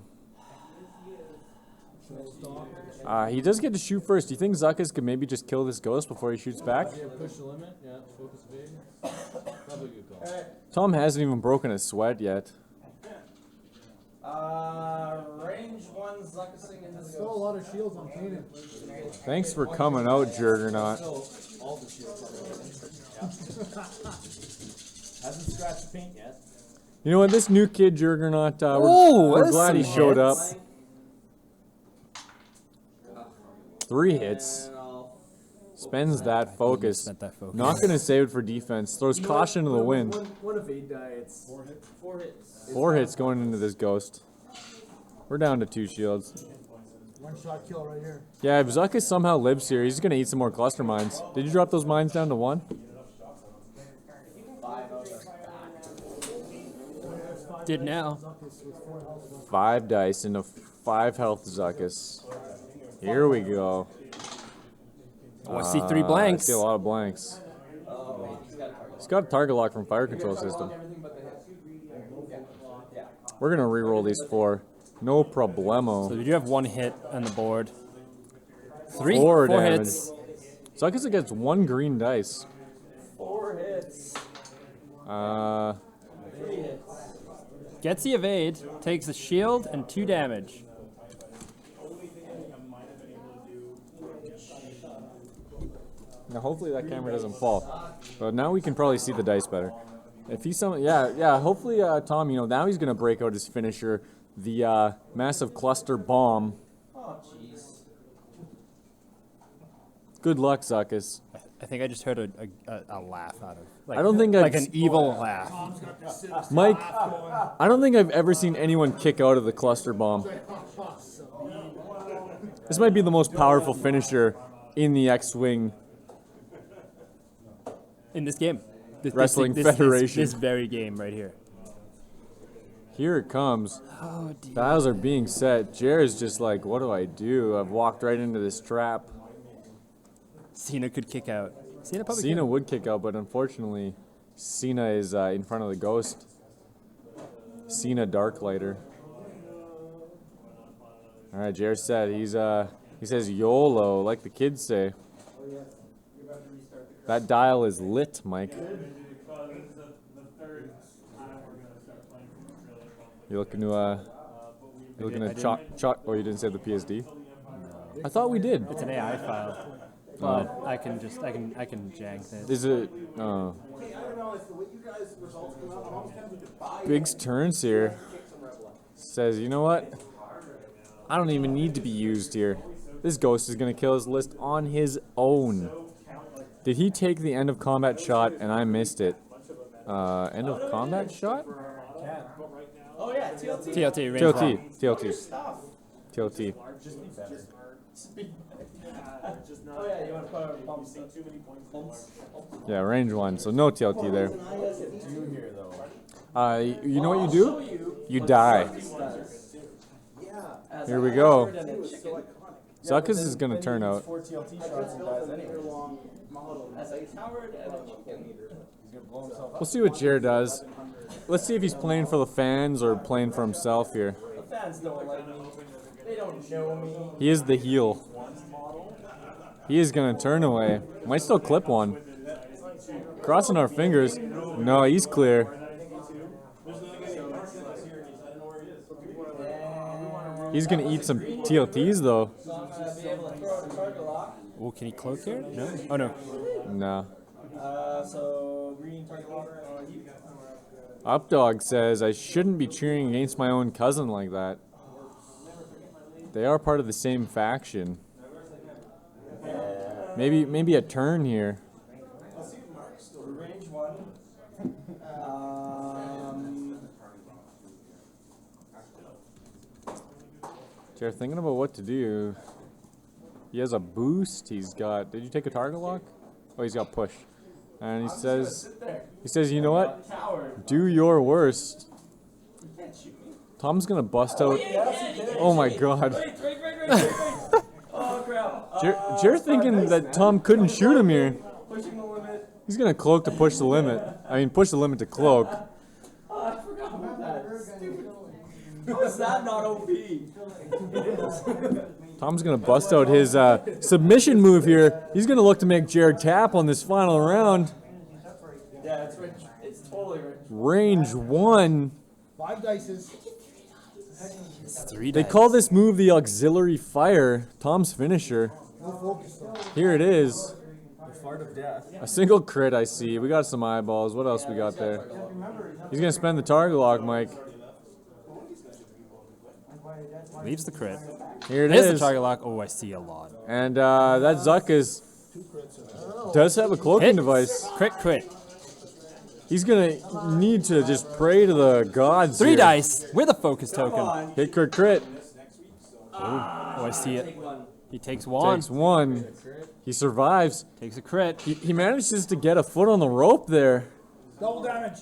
He does get to shoot first. Do you think Zuckuss could maybe just kill this ghost before he shoots back? Push the limit, yeah, focus evade. Probably a good call. Tom hasn't even broken a sweat yet. Range 1 Zuckussing into the Still a ghost. lot of shields on Kanan. Thanks for coming out, Juggernaut. All the shields. Hasn't scratched the paint yet. You know what? This new kid, Juggernaut, Oh, we're that's glad he some showed up. hits. 3 hits. Spends that focus. Spent that focus. Not going to save it for defense. Throws caution to the wind. One evade die, it's 4 hits. 4 hits going into this ghost. We're down to 2 shields. One shot kill right here. Yeah, if Zuckuss somehow lives here, he's going to eat some more cluster mines. Did you drop those mines down to 1? Did now. 5 dice into 5 health Zuckuss. Here we go. Oh, I see 3 I blanks. see a lot of blanks. He's got a target lock from fire control system. We're going to re-roll these 4. No problemo. So we do have 1 hit on the board. 3 4 4 damage. hits. Zuckuss gets 1 green dice. 4 hits. 3 3 hits. Gets the evade, takes a shield and 2 damage. Now hopefully that camera doesn't fall. But now we can probably see the dice better. If he's some, yeah. Hopefully, Tom, now he's gonna break out his finisher, the massive cluster bomb. Oh, jeez. Good luck, Zuckuss. I think I just heard a laugh out of. Like, I don't think like I've an evil laugh. Mike, I don't think I've ever seen anyone kick out of the cluster bomb. This might be the most powerful finisher in the X-Wing In this game. Wrestling Federation. This very game right here. Here it comes. Oh, dear. Dials are being set. Jared's just like, what do I do? I've walked right into this trap. Cena could kick out. Cena probably Cena could. would kick out, but unfortunately, Cena is in front of the Ghost. Cena Darklighter. All right, Jared said he says YOLO, like the kids say. That dial is lit, Mike. You looking to chalk? Oh, you didn't say the PSD? I thought we did. It's an AI file. But I can jank this. Is it? Biggs turns here. Says, you know what? I don't even need to be used here. This Ghost is gonna kill his list on his own. Did he take the end of combat shot and I missed it? End of combat shot? Oh, yeah, TLT. TLT, range TLT. one. TLT. TLT. Oh, yeah, you want to put bumps too many points. Yeah, range 1, so no TLT there. You know what you do? You die. Here we go. Zuckuss is gonna turn out. We'll see what Jared does. Let's see if he's playing for the fans or playing for himself here. The fans don't like me. They don't know me. He is the heel. He is gonna turn away. Might still clip one. Crossing our fingers. No, he's clear. He's gonna eat some TLTs though. Oh, can he cloak here? No? Oh, no. No. So green target locker. Updog says I shouldn't be cheering against my own cousin like that. They are part of the same faction. Maybe a turn here. Range 1. Jared, thinking about what to do. He has a boost. He's got. Did you take a target lock? Oh, he's got push. And he says, you know what? Do your worst. Tom's gonna bust out. Oh my God. Oh, crap. Jared thinking that Tom couldn't shoot him here. Pushing the limit. He's gonna cloak to push the limit. I mean, push the limit to cloak. Oh, I forgot about that. Stupid. How is that not OP? Tom's gonna bust out his submission move here. He's gonna look to make Jared tap on this final round. Yeah, it's rich. It's totally rich. Range 1. 5 dices. They call this move the auxiliary fire. Tom's finisher. No focus though. Here it is. The fart of death. A single crit, I see. We got some eyeballs. What else we got there? He's gonna spend the target lock, Mike. Leaves the crit. Here it There's the is. target lock. Oh, I see a lot. And that Zuckuss does have a cloaking Hit. device. Crit. He's gonna need to just pray to the gods. 3 here. dice with a focus token. Hit crit. Oh, I see it. He takes 1. Takes 1. He survives. Takes a crit. He manages to get a foot on the rope there. Double damage.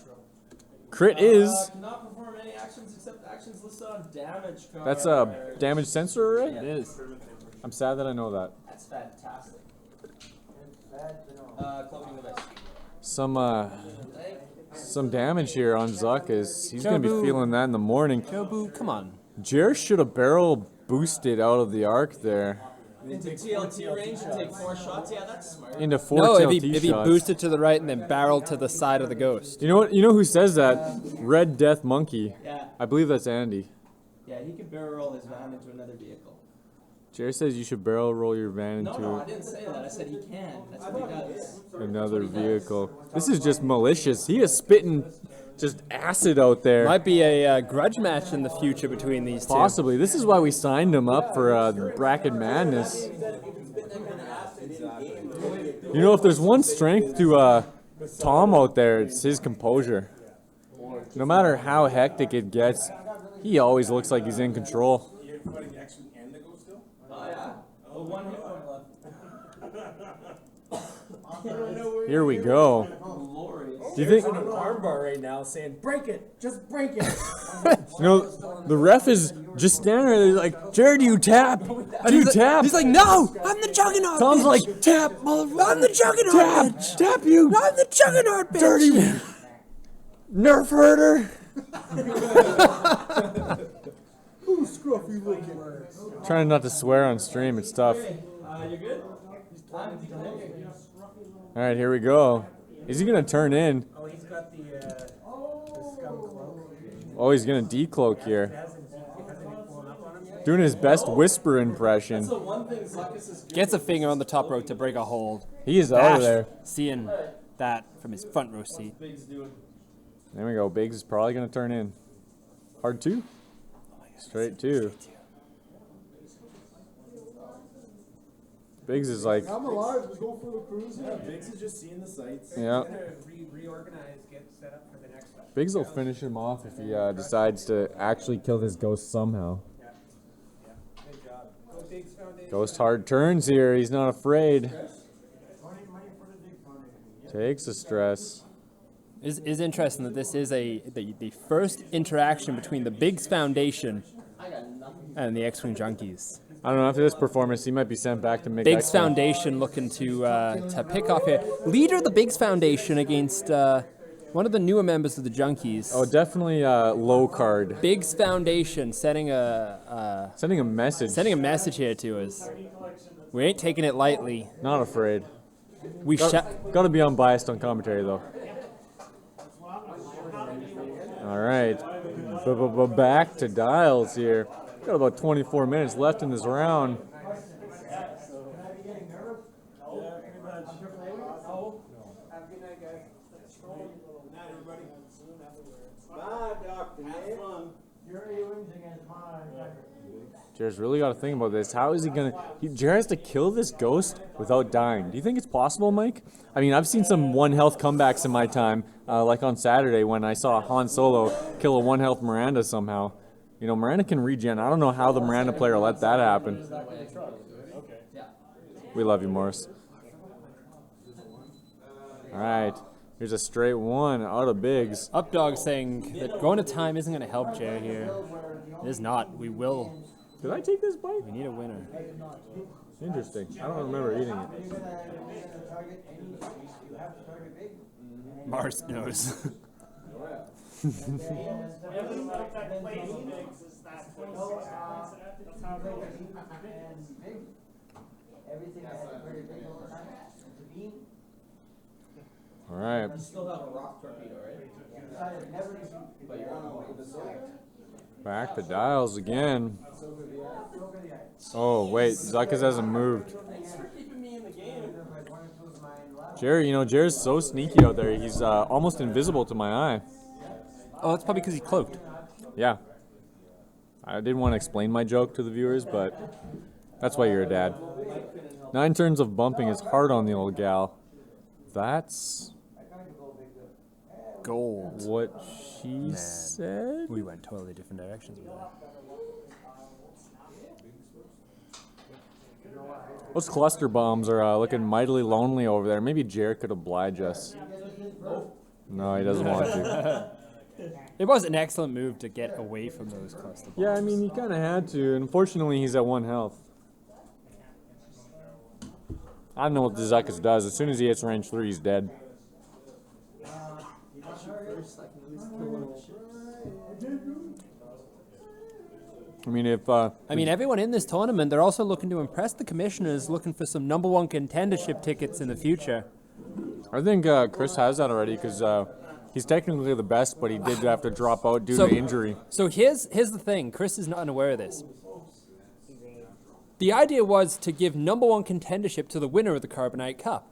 Crit is. Cannot perform any actions except actions listed on damage card. That's a damage sensor array? It is. I'm sad that I know that. That's fantastic. Cloaking device. Some damage here on Zuckuss. He's gonna be Jobu. feeling that in the morning. Jobu, come on. Jer should have barrel boosted out of the arc there Into TLT range and take 4 shots. Yeah, that's smart. into 4 No, if TLT he shots. boosted to the right and then barreled to the side of the ghost. You know what? You know who says that? Red Death Monkey. Yeah. I believe that's Andy. Yeah, he can barrel roll his van into another vehicle. Jerry says you should barrel roll your van into No, I didn't say that. I said he can. That's what he does. another vehicle. This is just malicious. He is spitting just acid out there. Might be a grudge match in the future between these two. Possibly. This is why we signed him up for Bracket Madness. You know, if there's one strength to Tom out there, it's his composure. No matter how hectic it gets, he always looks like he's in control. Here we go. Do you think? On an armbar right now, saying, "Break it, just break it." You know, the ref is just standing there. He's like, Jared, do you tap? Do you tap? He's like, no, I'm the juggernaut. Tom's bitch. like, tap, motherfucker. I'm the juggernaut. Tap, bitch. tap you. I'm the juggernaut, bitch. Dirty Nerf herder. Scruffy looking. Trying not to swear on stream, it's tough. You good? All right, here we go. Is he gonna turn in? Oh, he's got the scum cloak. Oh, he's gonna decloak here. Hasn't blown up on him yet? Doing his best whisper impression. The one thing Zuckuss is Gets a finger on the top rope to break a hold. He is out of there. Seeing that from his front row seat. There we go. Biggs is probably gonna turn in. Hard two. Straight two. Biggs is like, I'm alive. Let's go for the cruise. Yeah, Biggs is just seeing the sights. yeah. Reorganize, get set up for the next one. Biggs will finish him off if he decides to actually kill this ghost somehow. Good job. Go Biggs Foundation. Ghost hard turns here. He's not afraid. Takes the stress. Is interesting that this is the first interaction between the Biggs Foundation and the X-Wing Junkies. I don't know. After this performance, he might be sent back to make Biggs X-Men. Foundation looking to pick off here. Leader of the Biggs Foundation against one of the newer members of the Junkies. Oh, definitely low card. Biggs Foundation sending a message here to us. We ain't taking it lightly. Not afraid. We Gotta be unbiased on commentary though. All right, back to Dials here. Got about 24 minutes left in this round. Jared's really got to think about this. How is he gonna? Jared has to kill this ghost without dying. Do you think it's possible, Mike? I mean, I've seen some one health comebacks in my time, like on Saturday when I saw Han Solo kill a one health Miranda somehow. You know, Miranda can regen. I don't know how the Miranda player let that happen. We love you, Morris. All right, here's a straight one out of Biggs. Updog saying that going to time isn't going to help Jared here. It is not. We will. Did I take this bite? We need a winner. Interesting. I don't remember eating it. Mars knows. All right. You still have a rock torpedo, right? But you're on with the sword. Back to Dials again. Oh, wait. Zuckuss hasn't moved. Jerry, you know, Jerry's so sneaky out there. He's almost invisible to my eye. Oh, that's probably because he's cloaked. Yeah. I didn't want to explain my joke to the viewers, but that's why you're a dad. 9 turns of bumping is hard on the old gal. That's Gold. what she said? We went totally different directions with that. Those cluster bombs are looking mightily lonely over there. Maybe Jared could oblige us. No, he doesn't want to. It was an excellent move to get away from those cluster bombs. Yeah, I mean, he kind of had to. Unfortunately, he's at 1 health. I don't know what the Zuckuss does. As soon as he hits range 3, he's dead. I mean, if everyone in this tournament, they're also looking to impress the commissioners, looking for some #1 contendership tickets in the future. I think Chris has that already because He's technically the best, but he did have to drop out due So- to injury. So here's the thing. Chris is not unaware of this. The idea was to give number one contendership to the winner of the Carbonite Cup.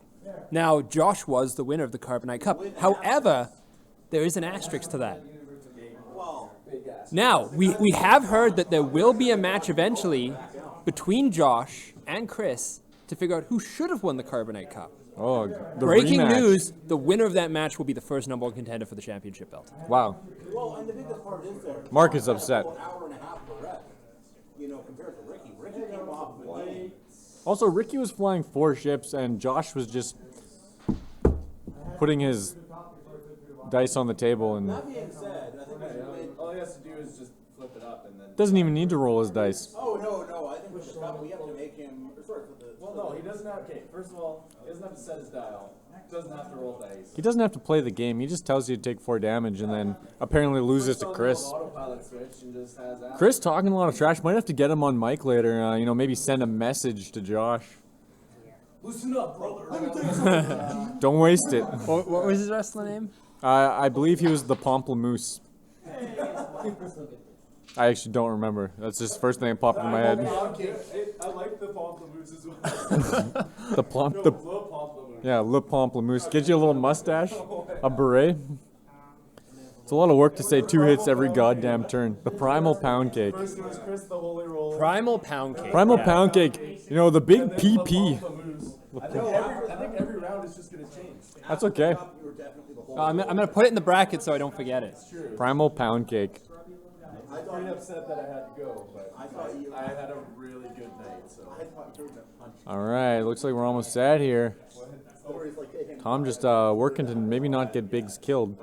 Now, Josh was the winner of the Carbonite Cup. However, there is an asterisk to that. Now, we have heard that there will be a match eventually between Josh and Chris to figure out who should have won the Carbonite Cup. Oh, the Breaking rematch. news, the winner of that match will be the first number one contender for the championship belt. Wow. Well, and the biggest part is that Mark is upset. an hour and a half per rep, compared to Ricky. Ricky came off winning. Also, Ricky was flying 4 ships, and Josh was just putting his dice on the table and That being said, I think we should win. All he has to do is just flip it up and then. doesn't even need to roll his dice. Oh, no, I think with the cup, we have to make him, sorry, for the... Well, no, he doesn't have. Okay, first of all, he doesn't have to set his dial. He doesn't have to roll dice. He doesn't have to play the game. He just tells you to take 4 damage and then apparently loses to Chris. Autopilot switch and just has that. Chris talking a lot of trash. Might have to get him on mic later. Maybe send a message to Josh. Loosen up, brother. Don't waste it. What was his wrestler name? I believe he was the Pomplamoose. I actually don't remember. That's just the first thing that popped in my head. I like the pamplemousse as well. The plump, The the pamplemousse. yeah, Le Pomplamoose. Get you a little mustache, a beret. It's a lot of work to say 2 hits every goddamn turn. The Primal Pound Cake. First was Chris the Holy Roller. Primal Pound Cake. Primal Pound Cake. The big PP. Pamplemousse. I think every round is just gonna change. That's okay. I'm going to put it in the bracket so I don't forget it. Primal Pound Cake. I'm pretty upset that I had to go, but I had a really good night. So All right, looks like we're almost at here. Tom just working to maybe not get Biggs killed.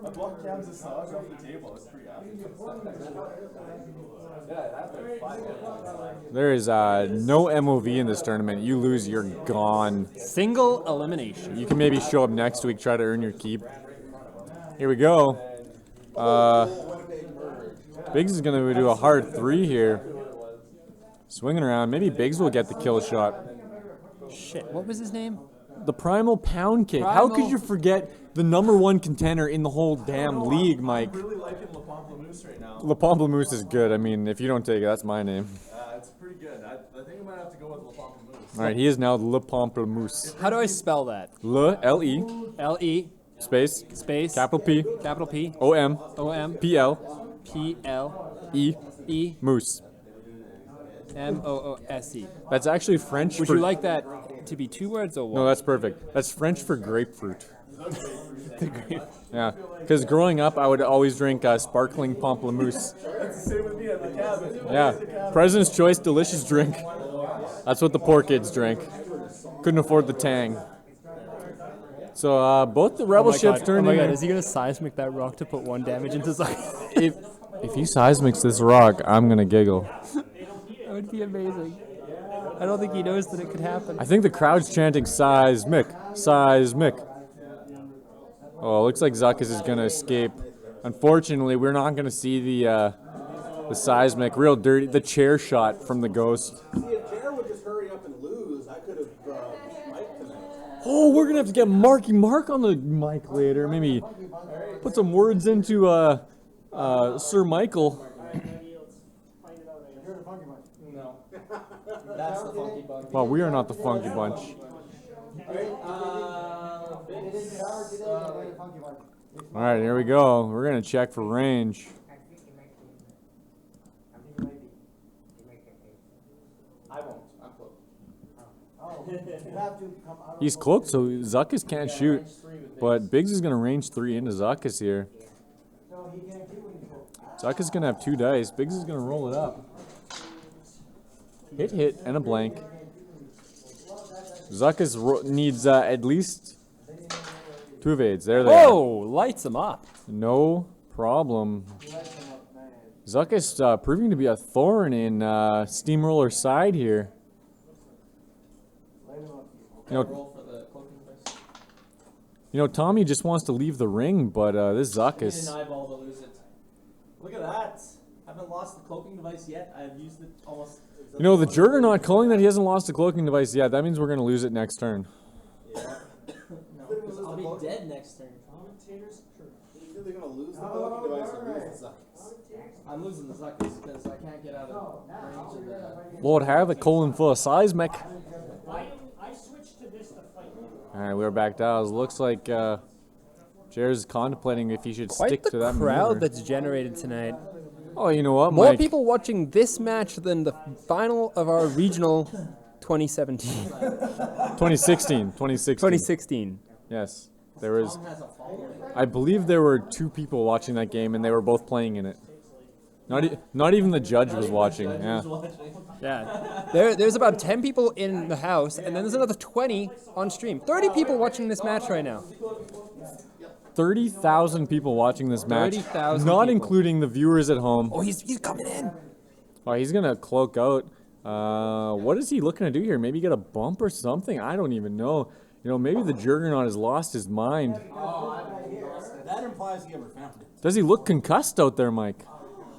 I blocked Cam's Asajj off the table. That's pretty happy. Yeah, that's like 5 minutes. There is no MOV in this tournament. You lose, you're gone. Single elimination. You can maybe show up next week, try to earn your keep. Here we go. Biggs is going to do a hard 3 here. Swinging around. Maybe Biggs will get the kill shot. Shit, what was his name? The Primal Pound Cake. How could Primal- you forget the number 1 contender in the whole damn league, Mike? I'm really liking Le Pamplemousse right now. Le Pomplamoose is good. I mean, if you don't take it, that's my name. It's pretty good. I think I might have to go with Le Pamplemousse. All right, he is now Le Pomplamoose. How do I spell that? Le, L-E, L-E space, space capital P, capital P O-M, O-M P-L, P-L E, Moose. M-O-O-S-E. That's actually French Would for... you like that to be 2 words or one? No, that's perfect. That's French for grapefruit. Yeah, because growing up, I would always drink sparkling pamplemousse. That's the same with me at the cabin. Yeah, President's Choice delicious drink. That's what the poor kids drank. Couldn't afford the tang. So both the rebel ships turned oh my in. god, is he gonna seismic that rock to put 1 damage into Zuckuss? If he seismics this rock, I'm gonna giggle. That would be amazing. I don't think he knows that it could happen. I think the crowd's chanting seismic, seismic. Oh, it looks like Zuckuss is gonna escape. Unfortunately, we're not gonna see the seismic, real dirty, the chair shot from the ghost. See, if Jared would just hurry up and lose, I could have mic'd tonight. Oh, we're gonna have to get Marky Mark on the mic later. Maybe put some words into Sir Michael. That's the funky bunch. Well, we are not the Funky Bunch. All right, here we go. We're gonna check for range. I won't. I'm close. He's cloaked, so Zuckuss can't shoot. But Biggs is gonna range 3 into Zuckuss here. Zuckuss is gonna have 2 dice. Biggs is gonna roll it up. Hit, and a blank. Zuckuss needs at least 2 evades. There they Whoa, lights him up. are. No problem. Zuckuss proving to be a thorn in Steamroller's side here. Tommy just wants to leave the ring, but this Zuckuss. An eyeball to lose it. Look at that. Haven't lost the cloaking device yet. I've used it almost. The Juggernaut calling that he hasn't lost the cloaking device yet. That means we're going to lose it next turn. I'll be dead next turn. You're either gonna lose the Poke Device or lose the Zuckuss. I'm losing the Zuckuss because I can't get out of range of the... Lord Havoc, colon full of seismic. I switched to this to fight. All right, we're back down. It looks like Jared's contemplating if he should Quite stick the to that crowd maneuver. that's generated tonight. Oh, you know what, More Mike? people watching this match than the final of our regional 2017. 2016. 2016. Yes, there was. I believe there were 2 people watching that game, and they were both playing in it. Not even the judge was watching. Yeah. Yeah. There's about 10 people in the house, and then there's another 20 on stream. 30 people watching this match right now. 30,000 people watching this match. 30,000 Not people. including the viewers at home. Oh, he's coming in. Oh, he's gonna cloak out. What is he looking to do here? Maybe get a bump or something? I don't even know. You know, maybe the Juggernaut has lost his mind. That implies he ever found it. Does he look concussed out there, Mike?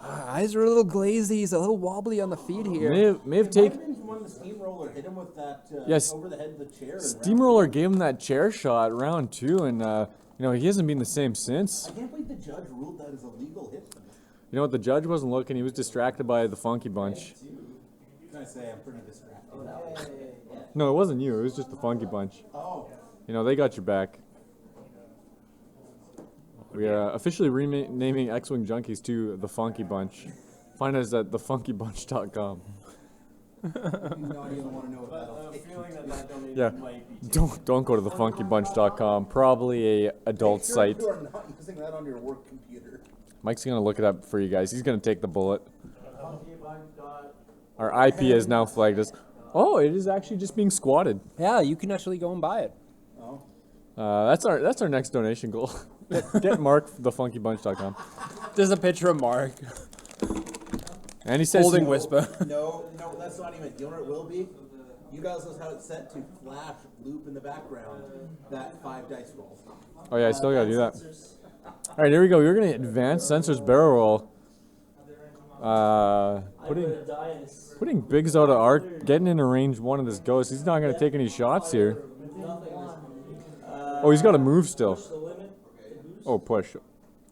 Eyes are a little glazy. He's a little wobbly on the feet here. May have taken. When the steamroller hit him with that Yes. over the head of the chair. Steamroller gave him that chair shot round 2, and you know, he hasn't been the same since. I can't believe the judge ruled that as a legal hit. You know what? The judge wasn't looking. He was distracted by the Funky Bunch. Can I say I'm pretty distracted? No, it wasn't you. It was just the Funky Bunch. Oh. You know, they got your back. We are officially renaming X-Wing Junkies to the Funky Bunch. Find us at thefunkybunch.com. Not even want to know about it. Yeah, don't go to thefunkybunch.com. Probably a adult site. You are not using that on your work computer. Mike's gonna look it up for you guys. He's gonna take the bullet. Our IP is now flagged as. Oh, it is actually just being squatted. Yeah, you can actually go and buy it. That's our next donation goal. Get Mark thefunkybunch.com. There's a picture of Mark And he says holding Whisper. No, that's not even. You know what it will be? You guys know how it's set to flash loop in the background that 5 dice roll. Oh yeah, I still gotta do that. All right, here we go. We're gonna advance sensors barrel roll. Putting Biggs out of arc, getting into range 1 of this ghost. He's not gonna take any shots here. Oh, he's got to move still. Oh, push.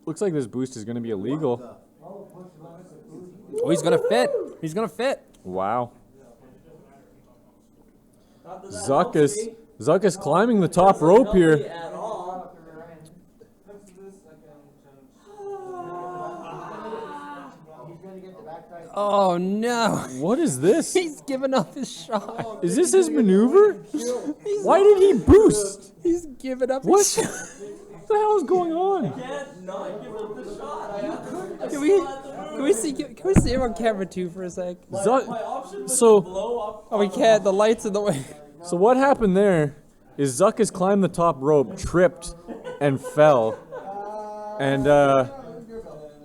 Looks like this boost is gonna be illegal. Oh, he's gonna fit. He's gonna fit. Wow. Zuckuss climbing the top rope here. Oh no! What is this? He's giving up his shot. Is this his maneuver? Why did he boost? He's giving up What? his shot. What the hell is going on? Can we see him on camera too for a sec? So we can't. The lights in the way. So what happened there is Zuckuss climbed the top rope, tripped, and fell. And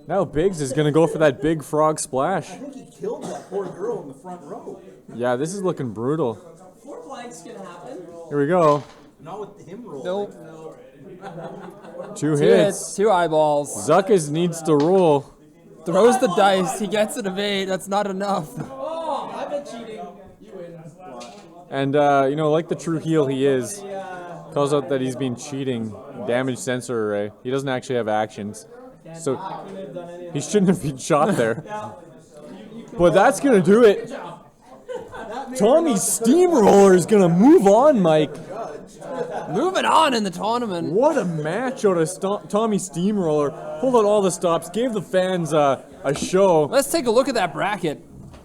now Biggs is gonna go for that big frog splash. I think he killed that poor girl in the front row. Yeah, this is looking brutal. 4 planks can happen. Here we go. Not with him rolling. Nope. 2 2 hits. 2 eyeballs. Zuckuss needs to roll. Throws the dice. He gets an evade. That's not enough. Oh, I've been cheating. You win. And you know, like the true heel he is, calls out that he's been cheating. Damage sensor array. He doesn't actually have actions. So he shouldn't have been shot there. But that's gonna do it. Tommy Steamroller is gonna move on, Mike. Moving on in the tournament. What a match out of Tommy Steamroller. Pulled out all the stops, gave the fans a show. Let's take a look at that bracket.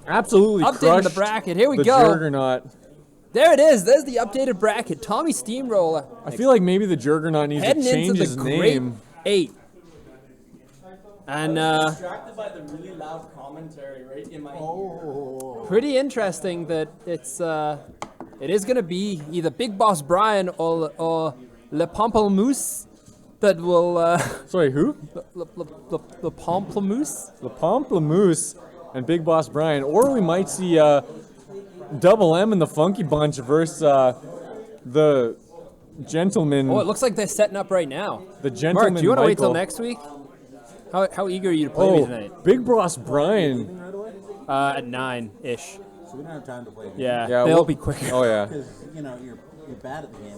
Absolutely Updated crushed the bracket. Here we the go. Juggernaut. There it is. There's the updated bracket. Tommy Steamroller. I feel like maybe the Juggernaut needs to Heading change into his the name. Great 8. And Distracted by the really loud commentary right in my ear. pretty interesting that it is gonna be either Big Boss Brian or Le Pamplemousse that will Sorry, who? the Pamplemousse. The Pamplemousse and Big Boss Brian. Or we might see Double M and the Funky Bunch versus the Gentleman. Oh, it looks like they're setting up right now. The Gentleman Mark, do you want to wait till Michael. next week? How eager are you to play me Oh, tonight? Big Boss Brian. At 9-ish. So we don't have time to play. Yeah, Yeah, they'll we'll- be quicker. Oh yeah. Because, you know, you're bad at the game.